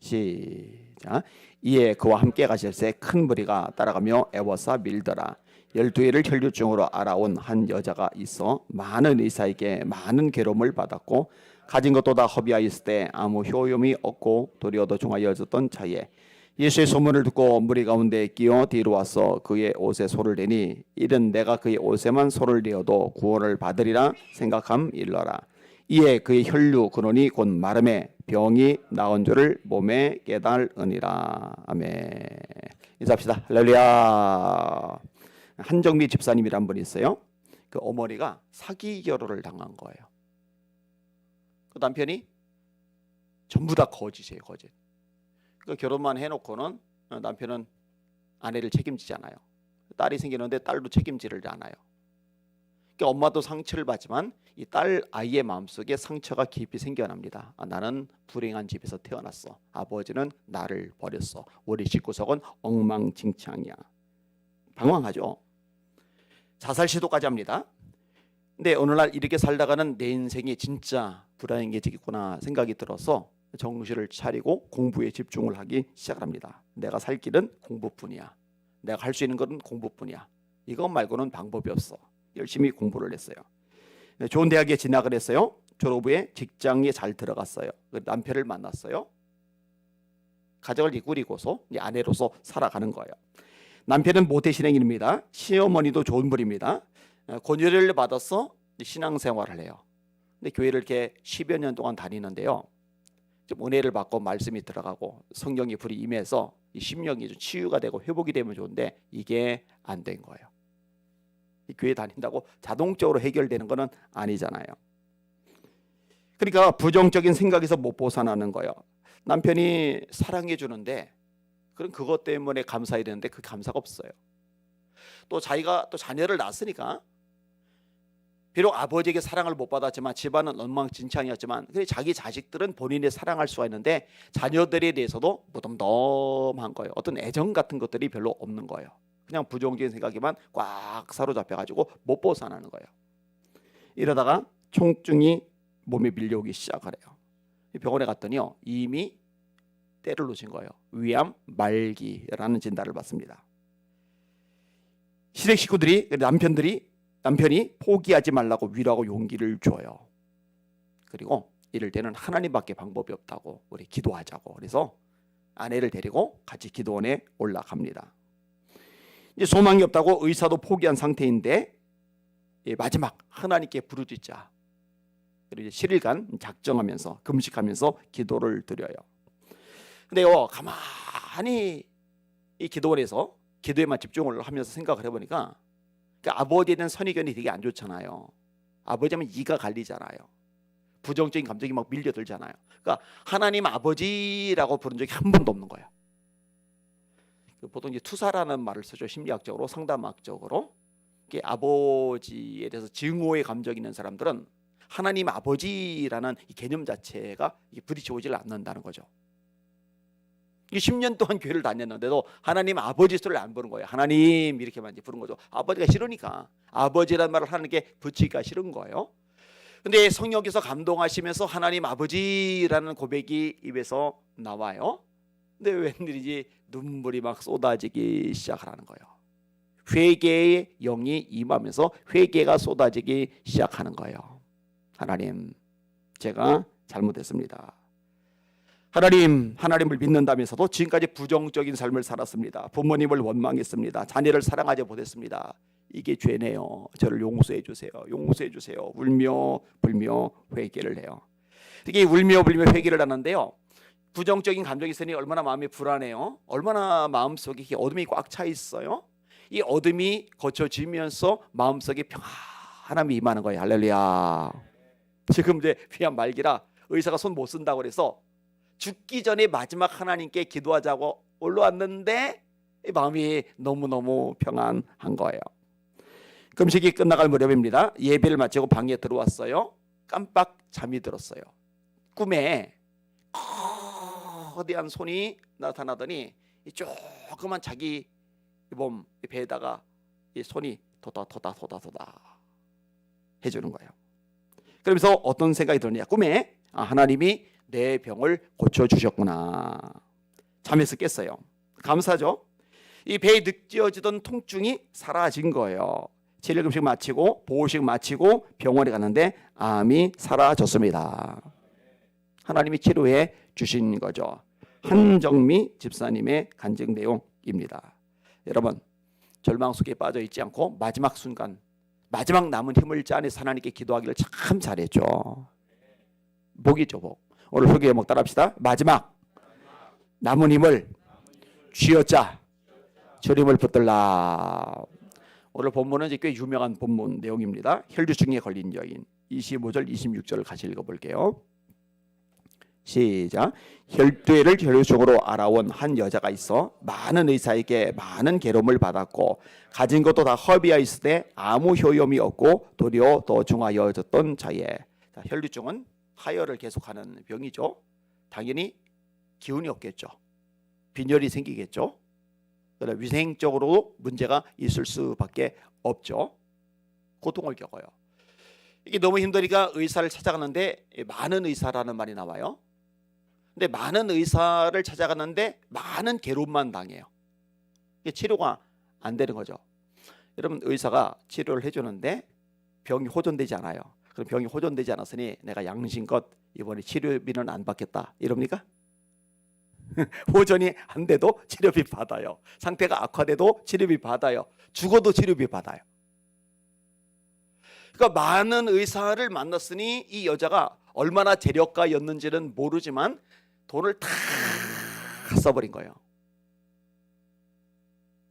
시작. 이에 그와 함께 가실새 큰 무리가 따라가며 애워싸 밀더라. 12일을 혈류증으로 알아온 한 여자가 있어 많은 의사에게 많은 괴로움을 받았고 가진 것도 다 허비하였을 때 아무 효용이 없고 도리어 더 종하여졌던 차에 예수의 소문을 듣고 무리 가운데 끼어 뒤로 와서 그의 옷에 손을 대니 이는 내가 그의 옷에만 손을 대어도 구원을 받으리라 생각함 일러라. 이에 그의 혈류 근원이 곧 마름에 병이 나은 줄을 몸에 깨달으니라. 아멘. 인사합시다. 할렐루야. 한정미 집사님이란 분이 있어요. 그 어머니가 사기 결혼을 당한 거예요. 그 남편이 전부 다 거짓이에요. 거짓. 그 결혼만 해놓고는 남편은 아내를 책임지지 않아요. 딸이 생기는데 딸도 책임지를 않아요. 그러니까 엄마도 상처를 받지만 이 딸 아이의 마음속에 상처가 깊이 생겨납니다. 나는 불행한 집에서 태어났어. 아버지는 나를 버렸어. 우리 집구석은 엉망진창이야. 방황하죠. 자살 시도까지 합니다. 근데 어느 날 이렇게 살다가는 내 인생이 진짜 불행해지겠구나 생각이 들어서 정신을 차리고 공부에 집중을 하기 시작합니다. 내가 살 길은 공부뿐이야. 내가 할 수 있는 것은 공부뿐이야. 이것 말고는 방법이 없어. 열심히 공부를 했어요. 좋은 대학에 진학을 했어요. 졸업 후에 직장에 잘 들어갔어요. 남편을 만났어요. 가정을 이끌이고서 아내로서 살아가는 거예요. 남편은 모태신앙인입니다. 시어머니도 좋은 분입니다. 권유를 받아서 신앙생활을 해요. 근데 교회를 이렇게 10여 년 동안 다니는데요. 좀 은혜를 받고 말씀이 들어가고 성령의 불이 임해서 이 심령이 좀 치유가 되고 회복이 되면 좋은데 이게 안 된 거예요. 이 교회 다닌다고 자동적으로 해결되는 것은 아니잖아요. 그러니까 부정적인 생각에서 못 벗어나는 거예요. 남편이 사랑해 주는데 그럼 그것 때문에 감사해야 되는데 그 감사가 없어요. 또 자기가 또 자녀를 낳았으니까 비록 아버지에게 사랑을 못 받았지만 집안은 엉망진창이었지만 자기 자식들은 본인의 사랑할 수가 있는데 자녀들에 대해서도 무덤덤한 거예요. 어떤 애정 같은 것들이 별로 없는 거예요. 그냥 부정적인 생각에만 꽉 사로잡혀가지고 못 벗어나는 거예요. 이러다가 통증이 몸에 밀려오기 시작을 해요. 병원에 갔더니요 이미 때를 놓친 거예요. 위암 말기라는 진단을 받습니다. 시댁 식구들이 남편이 포기하지 말라고 위로하고 용기를 줘요. 그리고 이럴 때는 하나님밖에 방법이 없다고 우리 기도하자고. 그래서 아내를 데리고 같이 기도원에 올라갑니다. 이제 소망이 없다고 의사도 포기한 상태인데 마지막 하나님께 부르짖자. 그리고 이제 7일간 작정하면서 금식하면서 기도를 드려요. 근데요 가만히 이 기도원에서 기도에만 집중을 하면서 생각을 해보니까 그러니까 아버지에 대한 선의견이 되게 안 좋잖아요. 아버지 하면 이가 갈리잖아요. 부정적인 감정이 막 밀려들잖아요. 그러니까 하나님 아버지라고 부른 적이 한 번도 없는 거예요. 보통 이제 투사라는 말을 쓰죠. 심리학적으로, 상담학적으로. 아버지에 대해서 증오의 감정이 있는 사람들은 하나님 아버지라는 이 개념 자체가 부딪혀오질 않는다는 거죠. 10년 동안 교회를 다녔는데도 하나님 아버지 소리를 안 부른 거예요. 하나님 이렇게만 부른 거죠. 아버지가 싫으니까 아버지라는 말을 하나님께 붙이기가 싫은 거예요. 근데 성령께서 감동하시면서 하나님 아버지라는 고백이 입에서 나와요. 근데 웬일인지 눈물이 막 쏟아지기 시작을 하는 거예요. 회개의 영이 임하면서 회개가 쏟아지기 시작하는 거예요. 하나님, 제가 잘못했습니다. 하나님을 믿는다면서도 지금까지 부정적인 삶을 살았습니다. 부모님을 원망했습니다. 자녀를 사랑하지 못했습니다. 이게 죄네요. 저를 용서해 주세요. 용서해 주세요. 울며 불며 회개를 해요. 이게 울며 불며 회개를 하는데요. 부정적인 감정이 있으니 얼마나 마음이 불안해요. 얼마나 마음속에 어둠이 꽉 차 있어요. 이 어둠이 거쳐지면서 마음속에 평안함이 임하는 거예요. 할렐루야. 지금 이제 위암 말기라 의사가 손 못 쓴다고 그래서 죽기 전에 마지막 하나님께 기도하자고 올라왔는데 마음이 너무너무 평안한 거예요. 금식이 끝나갈 무렵입니다. 예배를 마치고 방에 들어왔어요. 깜빡 잠이 들었어요. 꿈에 거대한 손이 나타나더니 조그만 자기 몸 배에다가 이 손이 도다 해주는 거예요. 그러면서 어떤 생각이 드느냐. 꿈에 하나님이 내 병을 고쳐주셨구나. 잠에서 깼어요. 감사죠. 이 배에 느껴지던 통증이 사라진 거예요. 치료금식 마치고 보호식 마치고 병원에 갔는데 암이 사라졌습니다. 하나님이 치료해 주신 거죠. 한정미 집사님의 간증 내용입니다. 여러분, 절망 속에 빠져 있지 않고 마지막 순간, 마지막 남은 힘을 짜내서 하나님께 기도하기를 참 잘했죠. 복이죠, 복. 오늘 설교 제목 따라합시다. 마지막 남은 힘을 쥐어짜 저림을 붙들라. 오늘 본문은 이제 꽤 유명한 본문 내용입니다. 혈류증에 걸린 여인 25절 26절을 같이 읽어볼게요. 시작. 혈두회를 혈류증으로 알아온 한 여자가 있어 많은 의사에게 많은 괴로움을 받았고 가진 것도 다 허비하여 있을 때 아무 효험이 없고 도리어 더 중하여졌던 자예. 자, 혈류증은 하혈을 계속하는 병이죠. 당연히 기운이 없겠죠. 빈혈이 생기겠죠. 위생적으로 문제가 있을 수밖에 없죠. 고통을 겪어요. 이게 너무 힘드니까 의사를 찾아가는데 많은 의사라는 말이 나와요. 근데 많은 의사를 찾아가는데 많은 괴로움만 당해요. 이게 치료가 안 되는 거죠. 여러분, 의사가 치료를 해주는데 병이 호전되지 않아요. 그럼 병이 호전되지 않았으니 내가 양심껏 이번에 치료비는 안 받겠다 이럽니까? 호전이 안 돼도 치료비 받아요. 상태가 악화돼도 치료비 받아요. 죽어도 치료비 받아요. 그러니까 많은 의사를 만났으니 이 여자가 얼마나 재력가였는지는 모르지만 돈을 다 써버린 거예요.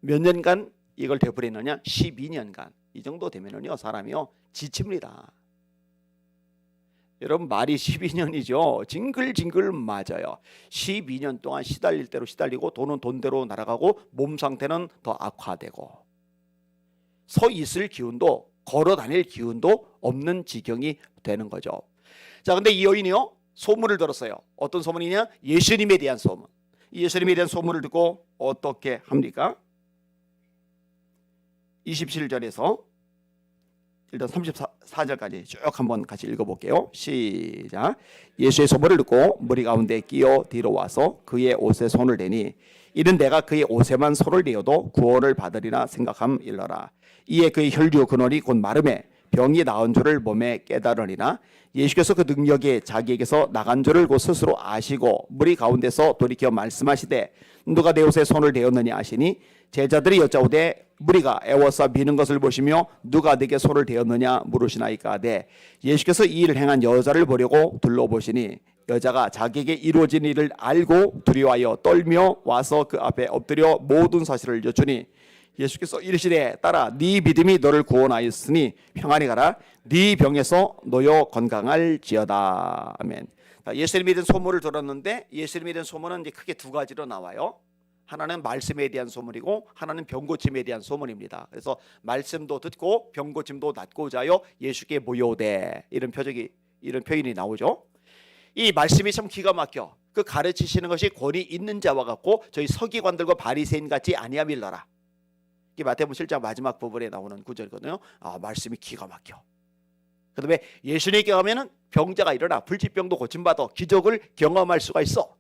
몇 년간 이걸 되풀이했느냐? 12년간. 이 정도 되면은요, 사람이요 지칩니다. 여러분, 말이 12년이죠. 징글징글 맞아요. 12년 동안 시달릴 대로 시달리고 돈은 돈대로 날아가고 몸 상태는 더 악화되고 서 있을 기운도 걸어 다닐 기운도 없는 지경이 되는 거죠. 자, 근데 이 여인이요 소문을 들었어요. 어떤 소문이냐? 예수님에 대한 소문. 예수님에 대한 소문을 듣고 어떻게 합니까? 27절에서 일단 34절까지 쭉 한번 같이 읽어볼게요. 시작. 예수의 소문을 듣고 무리 가운데 끼어 뒤로 와서 그의 옷에 손을 대니 이는 내가 그의 옷에만 손을 대어도 구원을 받으리라 생각함일러라. 이에 그의 혈류 근원이 곧 마름에 병이 나은 줄을 몸에 깨달으니라. 예수께서 그 능력이 자기에게서 나간 줄을 곧 스스로 아시고 무리 가운데서 돌이켜 말씀하시되 누가 내 옷에 손을 대었느냐 하시니 제자들이 여짜오되 무리가 애워싸 미는 것을 보시며 누가 내게 손을 대었느냐 물으시나이까되 예수께서 이 일을 행한 여자를 보려고 둘러보시니 여자가 자기에게 이루어진 일을 알고 두려워하여 떨며 와서 그 앞에 엎드려 모든 사실을 여쭈니 예수께서 이르시되 딸아 네 믿음이 너를 구원하였으니 평안히 가라 네 병에서 놓여 건강할지어다. 아멘. 예수님에 대한 소문을 들었는데 예수님에 대한 소문은 이제 크게 두 가지로 나와요. 하나는 말씀에 대한 소문이고 하나는 병고침에 대한 소문입니다. 그래서 말씀도 듣고 병고침도 낫고자 하여 예수께 모여오되 이런 표현이 나오죠. 이 말씀이 참 기가 막혀. 그 가르치시는 것이 권위 있는 자와 같고 저희 서기관들과 바리새인 같이 아니함일러라. 이게 마태복음 7장 마지막 부분에 나오는 구절이거든요. 말씀이 기가 막혀. 그다음에 예수님께 가면은 병자가 일어나 불치병도 고침받아 기적을 경험할 수가 있어.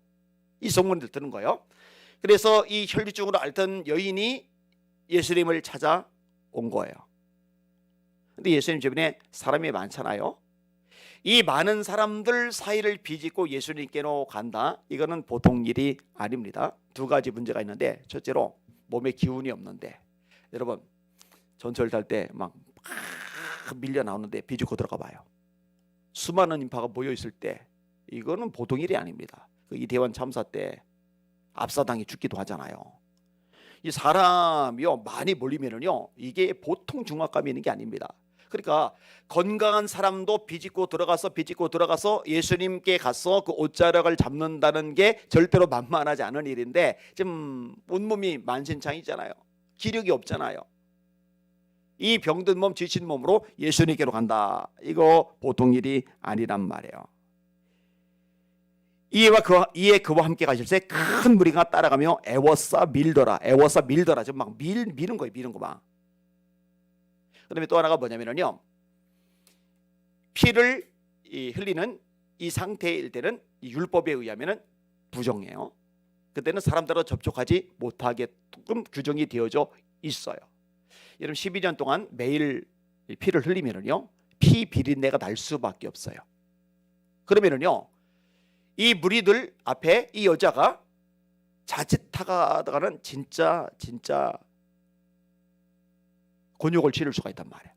이 소문을 듣는 거예요. 그래서 이 혈류증으로 앓던 여인이 예수님을 찾아온 거예요. 근데 예수님 주변에 사람이 많잖아요. 이 많은 사람들 사이를 비집고 예수님께로 간다. 이거는 보통 일이 아닙니다. 두 가지 문제가 있는데 첫째로 몸에 기운이 없는데 여러분 전철 탈 때 막 밀려 나오는데 비집고 들어가 봐요. 수많은 인파가 모여 있을 때 이거는 보통 일이 아닙니다. 그 이태원 참사 때 압사당해 죽기도 하잖아요. 이 사람이요 많이 몰리면은요 이게 보통 중압감이 있는 게 아닙니다. 그러니까 건강한 사람도 비집고 들어가서 예수님께 가서 그 옷자락을 잡는다는 게 절대로 만만하지 않은 일인데 지금 온몸이 만신창이잖아요. 기력이 없잖아요. 이 병든 몸 지친 몸으로 예수님께로 간다. 이거 보통 일이 아니란 말이에요. 이에 그와 함께 가실새 큰 무리가 따라가며 애워싸 밀더라. 지금 막 미는 거예요. 미는 거 막. 그다음에 또 하나가 뭐냐면요. 피를 흘리는 이 상태일 때는 이 율법에 의하면은 부정해요. 그때는 사람들과 접촉하지 못하게끔 규정이 되어져 있어요. 여러분 12년 동안 매일 피를 흘리면은요 피 비린내가 날 수밖에 없어요. 그러면은요 이 무리들 앞에 이 여자가 자칫하다가는 진짜 곤욕을 치를 수가 있단 말이에요.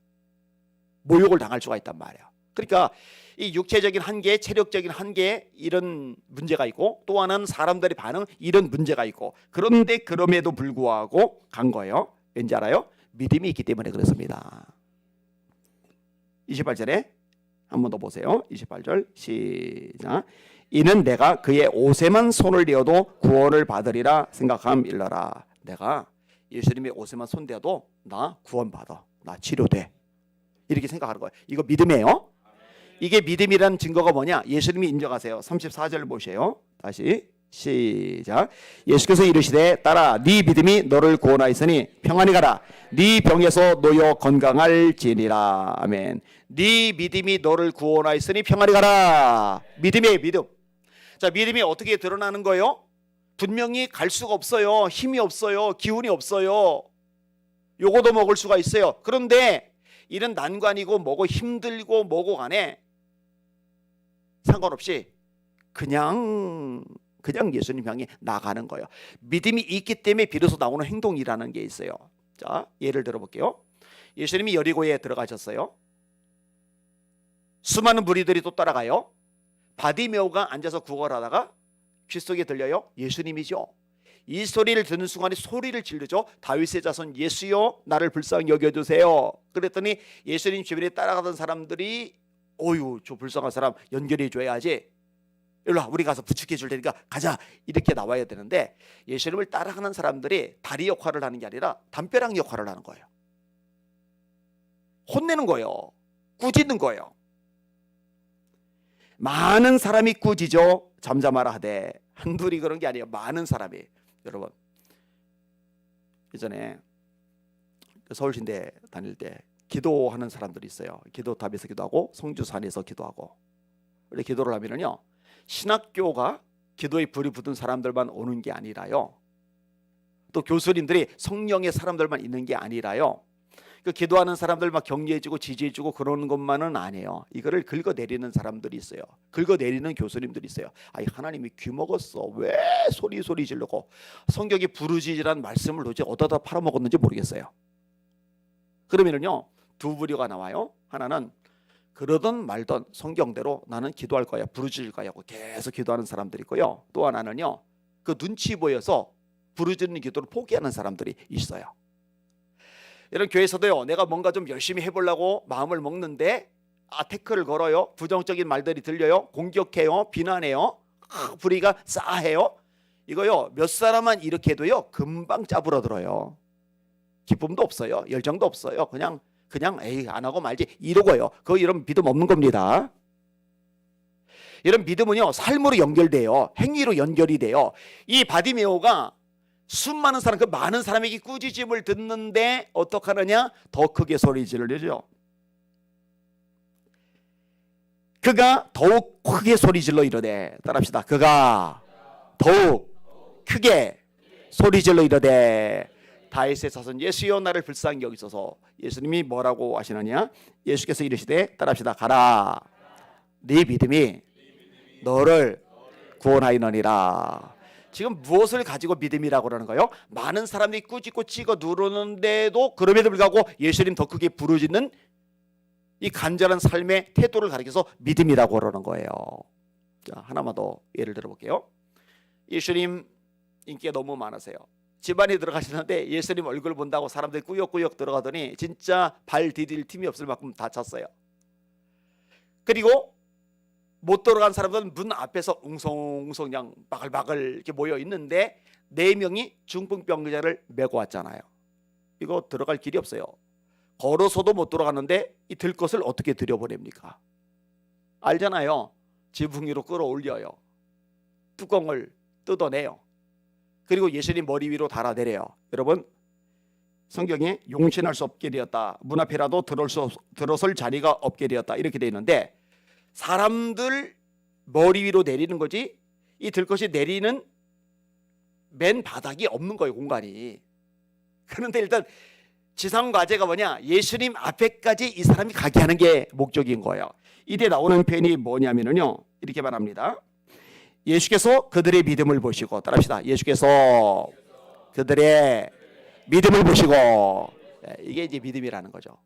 모욕을 당할 수가 있단 말이에요. 그러니까 이 육체적인 한계, 체력적인 한계 이런 문제가 있고 또 하나는 사람들의 반응 이런 문제가 있고 그런데 그럼에도 불구하고 간 거예요. 왠지 알아요? 믿음이 있기 때문에 그렇습니다. 28절에 한 번 더 보세요. 28절 시작. 이는 내가 그의 옷에만 손을 대어도 구원을 받으리라 생각함일러라. 내가 예수님의 옷에만 손 대어도 나 구원받아. 나 치료돼. 이렇게 생각하는 거예요. 이거 믿음이에요. 이게 믿음이라는 증거가 뭐냐? 예수님이 인정하세요. 34절 보세요. 다시 시작. 예수께서 이르시되 따라 네 믿음이 너를 구원하였으니 평안히 가라. 네 병에서 놓여 건강할지니라. 아멘. 네 믿음이 너를 구원하였으니 평안히 가라. 믿음이에요. 믿음. 자, 믿음이 어떻게 드러나는 거예요? 분명히 갈 수가 없어요. 힘이 없어요. 기운이 없어요. 요거도 먹을 수가 있어요. 그런데 이런 난관이고 뭐고 힘들고 뭐고 간에 상관없이 그냥 예수님 향해 나가는 거예요. 믿음이 있기 때문에 비로소 나오는 행동이라는 게 있어요. 자, 예를 들어 볼게요. 예수님이 여리고에 들어가셨어요. 수많은 무리들이 또 따라가요. 바디메오가 앉아서 구걸하다가 귀 속에 들려요. 예수님이죠. 이 소리를 듣는 순간에 소리를 지르죠. 다윗의 자손 예수여 나를 불쌍히 여겨주세요. 그랬더니 예수님 주변에 따라가던 사람들이 어유 저 불쌍한 사람 연결해 줘야지. 일로와 우리 가서 부축해 줄 테니까 가자. 이렇게 나와야 되는데 예수님을 따라가는 사람들이 다리 역할을 하는 게 아니라 담벼락 역할을 하는 거예요. 혼내는 거예요. 꾸짖는 거예요. 많은 사람이 꾸짖어 잠잠하라 하되 한둘이 그런 게 아니에요. 많은 사람이. 여러분 예전에 서울신대 다닐 때 기도하는 사람들이 있어요. 기도탑에서 기도하고 성주산에서 기도하고. 그런데 기도를 하면은요 신학교가 기도에 불이 붙은 사람들만 오는 게 아니라요. 또 교수님들이 성령의 사람들만 있는 게 아니라요. 그 기도하는 사람들 막 격려해주고 지지해주고 그러는 것만은 아니에요. 이거를 긁어내리는 사람들이 있어요. 긁어내리는 교수님들이 있어요. 아이 하나님이 귀 먹었어. 왜 소리 지르고 성경이 부르짖으라는 말씀을 도대체 어디다 팔아먹었는지 모르겠어요. 그러면은요 두 부류가 나와요. 하나는 그러던 말던 성경대로 나는 기도할 거야 부르짖을 거야 하고 계속 기도하는 사람들이 있고요. 또 하나는요 그 눈치 보여서 부르짖는 기도를 포기하는 사람들이 있어요. 이런 교회에서도요 내가 뭔가 좀 열심히 해보려고 마음을 먹는데 태클을 걸어요. 부정적인 말들이 들려요. 공격해요. 비난해요. 불의가 싸해요. 이거요 몇 사람만 이렇게 해도요 금방 짜부러들어요. 기쁨도 없어요. 열정도 없어요. 그냥 에이 안 하고 말지 이러고요. 그거 이런 믿음 없는 겁니다. 이런 믿음은요 삶으로 연결돼요. 행위로 연결이 돼요. 이 바디메오가 수많은 사람 그 많은 사람에게 꾸짖음을 듣는데 어떡하느냐? 더 크게 소리 지르죠. 그가 더욱 크게 소리 질러 이르되 따라합시다. 그가 더욱 크게 소리 질러 이르되 다윗의 자손 예수여 나를 불쌍히 여기소서. 예수님이 뭐라고 하시느냐? 예수께서 이르시되 따라합시다. 가라. 네 믿음이 너를 구원하이느니라. 지금 무엇을 가지고 믿음이라고 그러는 거예요? 많은 사람들이 꾸짖고 찍어 누르는데도 그럼에도 불구하고 예수님 더 크게 부르짖는 이 간절한 삶의 태도를 가리켜서 믿음이라고 그러는 거예요. 자, 하나만 더 예를 들어볼게요. 예수님 인기가 너무 많으세요. 집안에 들어가시는데 예수님 얼굴 본다고 사람들이 꾸역꾸역 들어가더니 진짜 발 디딜 틈이 없을 만큼 다쳤어요. 그리고 못 들어간 사람들은 문 앞에서 웅성웅성 그냥 바글바글 이렇게 모여 있는데 4명이 중풍병자를 메고 왔잖아요. 이거 들어갈 길이 없어요. 걸어서도 못 들어갔는데 이 들 것을 어떻게 들여보냅니까? 알잖아요. 지붕 위로 끌어올려요. 뚜껑을 뜯어내요. 그리고 예수님 머리 위로 달아내려요. 여러분 성경에 용신할 수 없게 되었다. 문 앞이라도 들어설 자리가 없게 되었다. 이렇게 되어 있는데 사람들 머리 위로 내리는 거지 이 들것이 내리는 맨 바닥이 없는 거예요, 공간이. 그런데 일단 지상 과제가 뭐냐? 예수님 앞에까지 이 사람이 가게 하는 게 목적인 거예요. 이때 나오는 표현이 뭐냐면요, 이렇게 말합니다. 예수께서 그들의 믿음을 보시고, 따라합시다. 예수께서 그들의 믿음을 보시고, 이게 이제 믿음이라는 거죠.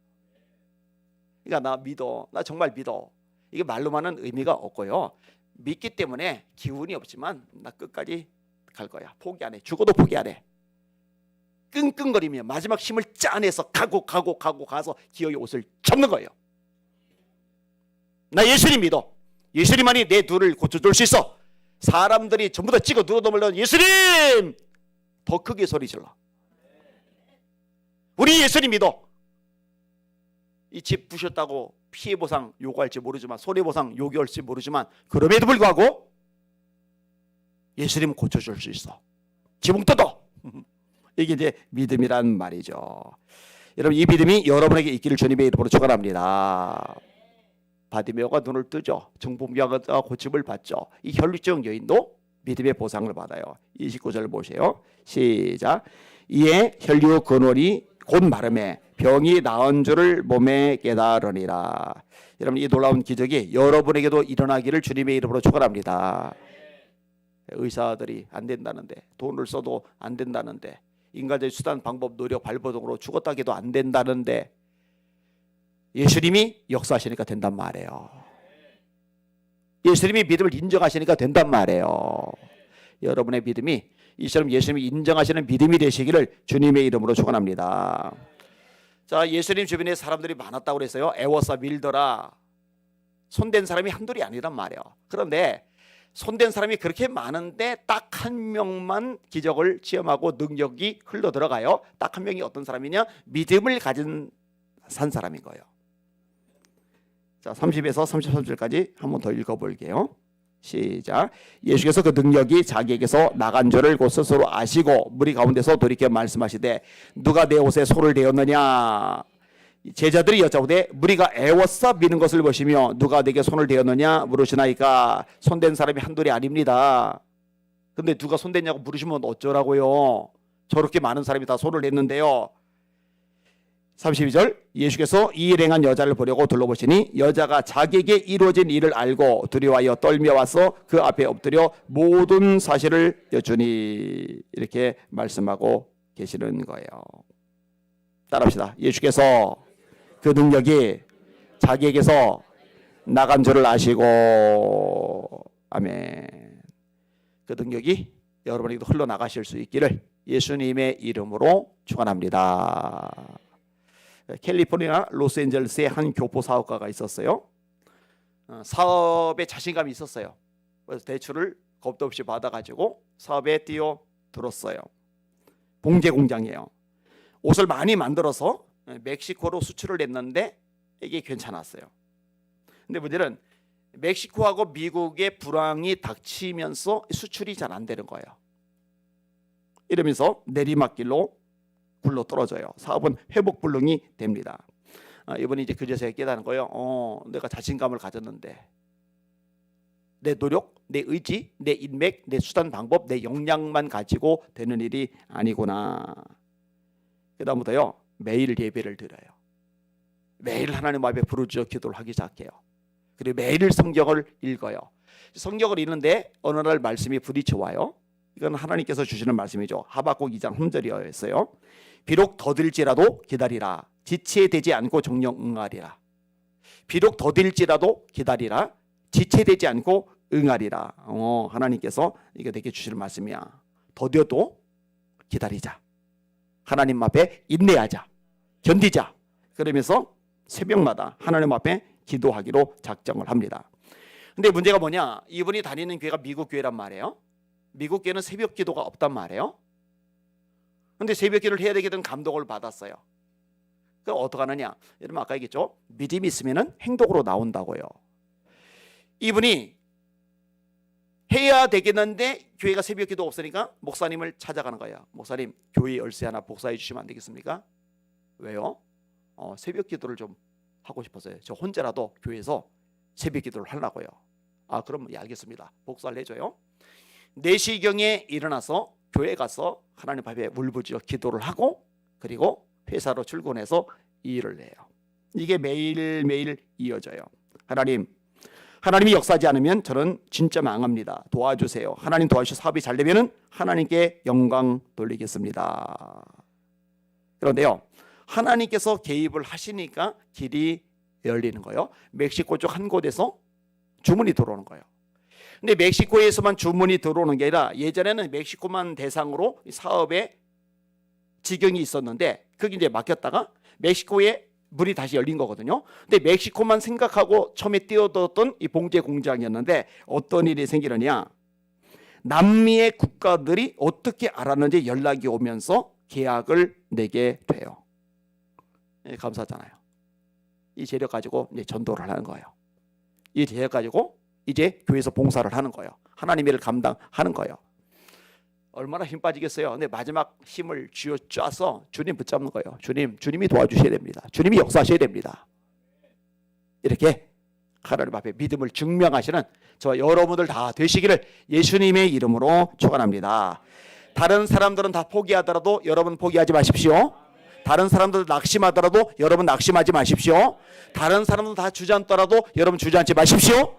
그러니까 나 믿어, 나 정말 믿어. 이게 말로만은 의미가 없고요. 믿기 때문에 기운이 없지만 나 끝까지 갈 거야. 포기 안 해. 죽어도 포기 안 해. 끙끙거리며 마지막 힘을 짜내서 가서 기어이 옷을 접는 거예요. 나 예수님 믿어. 예수님만이 내 눈을 고쳐줄 수 있어. 사람들이 전부 다 찍어 누워놓으면 예수님! 더 크게 소리 질러. 우리 예수님 믿어. 이 집 부셨다고 피해보상 요구할지 모르지만, 손해보상 요구할지 모르지만, 그럼에도 불구하고 예수님 고쳐줄 수 있어. 지붕 뜯어. 이게 이제 믿음이란 말이죠. 여러분, 이 믿음이 여러분에게 있기를 주님의 이름으로 축원합니다. 바디메오가 눈을 뜨죠. 중풍병자가 고침을 받죠. 이 혈루증 여인도 믿음의 보상을 받아요. 29절 보세요. 시작. 이에 혈류 근원이 곧 마름에 병이 나은 줄을 몸에 깨달으니라. 여러분, 이 놀라운 기적이 여러분에게도 일어나기를 주님의 이름으로 축원합니다. 의사들이 안 된다는데, 돈을 써도 안 된다는데, 인간적인 수단, 방법, 노력, 발버둥으로 죽었다 해도 안 된다는데 예수님이 역사하시니까 된단 말이에요. 예수님이 믿음을 인정하시니까 된단 말이에요. 여러분의 믿음이 이처럼 예수님이 인정하시는 믿음이 되시기를 주님의 이름으로 축원합니다. 자, 예수님 주변에 사람들이 많았다고 그랬어요. 애워싸 밀더라. 손댄 사람이 한둘이 아니란 말이에요. 그런데 손댄 사람이 그렇게 많은데 딱 한 명만 기적을 체험하고 능력이 흘러 들어가요. 딱 한 명이 어떤 사람이냐? 믿음을 가진 산 사람인 거예요. 자, 30에서 33절까지 한번 더 읽어볼게요. 시작. 예수께서 그 능력이 자기에게서 나간 줄을 곧 스스로 아시고 무리 가운데서 돌이켜 말씀하시되 누가 내 옷에 손을 대었느냐? 제자들이 여짜오되 무리가 애워싸 미는 것을 보시며 누가 내게 손을 대었느냐 물으시나이까. 손댄 사람이 한둘이 아닙니다. 근데 누가 손댔냐고 물으시면 어쩌라고요? 저렇게 많은 사람이 다 손을 댔는데요. 32절. 예수께서 이 일 행한 여자를 보려고 둘러보시니 여자가 자기에게 이루어진 일을 알고 두려워하여 떨며 와서 그 앞에 엎드려 모든 사실을 여쭈니. 이렇게 말씀하고 계시는 거예요. 따라합시다. 예수께서 그 능력이 자기에게서 나간 줄을 아시고, 아멘. 그 능력이 여러분에게도 흘러나가실 수 있기를 예수님의 이름으로 축원합니다. 캘리포니아 로스앤젤레스에 한 교포 사업가가 있었어요. 사업에 자신감이 있었어요. 그래서 대출을 겁도 없이 받아가지고 사업에 뛰어들었어요. 봉제 공장이에요. 옷을 많이 만들어서 멕시코로 수출을 했는데 이게 괜찮았어요. 근데 문제는 멕시코하고 미국의 불황이 닥치면서 수출이 잘 안 되는 거예요. 이러면서 내리막길로 굴러 떨어져요. 사업은 회복불능이 됩니다. 이번에 이제 그제서야 깨닫는 거예요. 내가 자신감을 가졌는데 내 노력, 내 의지, 내 인맥, 내 수단 방법, 내 역량만 가지고 되는 일이 아니구나. 그 다음부터요, 매일 예배를 드려요. 매일 하나님 앞에 부르짖어 기도를 하기 시작해요. 그리고 매일 성경을 읽어요. 성경을 읽는데 어느 날 말씀이 부딪혀와요. 이건 하나님께서 주시는 말씀이죠. 하박국 2장 3절이었어요. 비록 더딜지라도 기다리라. 지체되지 않고 정령 응하리라. 비록 더딜지라도 기다리라. 지체되지 않고 응하리라. 하나님께서 이게 내게 주시는 말씀이야. 더뎌도 기다리자. 하나님 앞에 인내하자. 견디자. 그러면서 새벽마다 하나님 앞에 기도하기로 작정을 합니다. 근데 문제가 뭐냐? 이분이 다니는 교회가 미국 교회란 말이에요. 미국 교회는 새벽 기도가 없단 말이에요. 근데 새벽 기도를 해야 되겠다는 감동을 받았어요. 그럼 어떻게 하느냐? 여러분 아까 얘기했죠? 믿음이 있으면 행동으로 나온다고요. 이분이 해야 되겠는데 교회가 새벽 기도 없으니까 목사님을 찾아가는 거예요. 목사님, 교회 열쇠 하나 복사해 주시면 안 되겠습니까? 왜요? 새벽 기도를 좀 하고 싶어서요. 저 혼자라도 교회에서 새벽 기도를 하려고요. 그럼 예, 알겠습니다. 복사를 해줘요. 4시경에 일어나서 교회 가서 하나님 앞에 울부짖어 기도를 하고 그리고 회사로 출근해서 일을 해요. 이게 매일매일 이어져요. 하나님이 역사하지 않으면 저는 진짜 망합니다. 도와주세요. 하나님 도와주셔서 사업이 잘 되면은 하나님께 영광 돌리겠습니다. 그런데요, 하나님께서 개입을 하시니까 길이 열리는 거예요. 멕시코 쪽 한 곳에서 주문이 들어오는 거예요. 근데 멕시코에서만 주문이 들어오는 게 아니라 예전에는 멕시코만 대상으로 사업에 지경이 있었는데 그게 이제 막혔다가 멕시코에 문이 다시 열린 거거든요. 근데 멕시코만 생각하고 처음에 뛰어들었던 이 봉제 공장이었는데 어떤 일이 생기느냐, 남미의 국가들이 어떻게 알았는지 연락이 오면서 계약을 내게 돼요. 감사하잖아요. 이 재력 가지고 이제 전도를 하는 거예요. 이 재력 가지고 이제 교회에서 봉사를 하는 거예요. 하나님의 일을 감당하는 거예요. 얼마나 힘 빠지겠어요. 근데 마지막 힘을 쥐어짜서 주님 붙잡는 거예요. 주님이 도와주셔야 됩니다. 주님이 역사하셔야 됩니다. 이렇게 하나님 앞에 믿음을 증명하시는 저 여러분들 다 되시기를 예수님의 이름으로 축원합니다. 다른 사람들은 다 포기하더라도 여러분 포기하지 마십시오. 다른 사람들 낙심하더라도 여러분 낙심하지 마십시오. 다른 사람들 다 주저앉더라도 여러분 주저앉지 마십시오.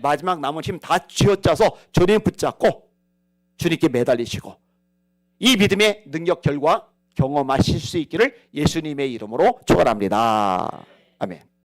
마지막 남은 힘 다 쥐어짜서 주님 붙잡고 주님께 매달리시고 이 믿음의 능력 결과 경험하실 수 있기를 예수님의 이름으로 축원합니다. 아멘.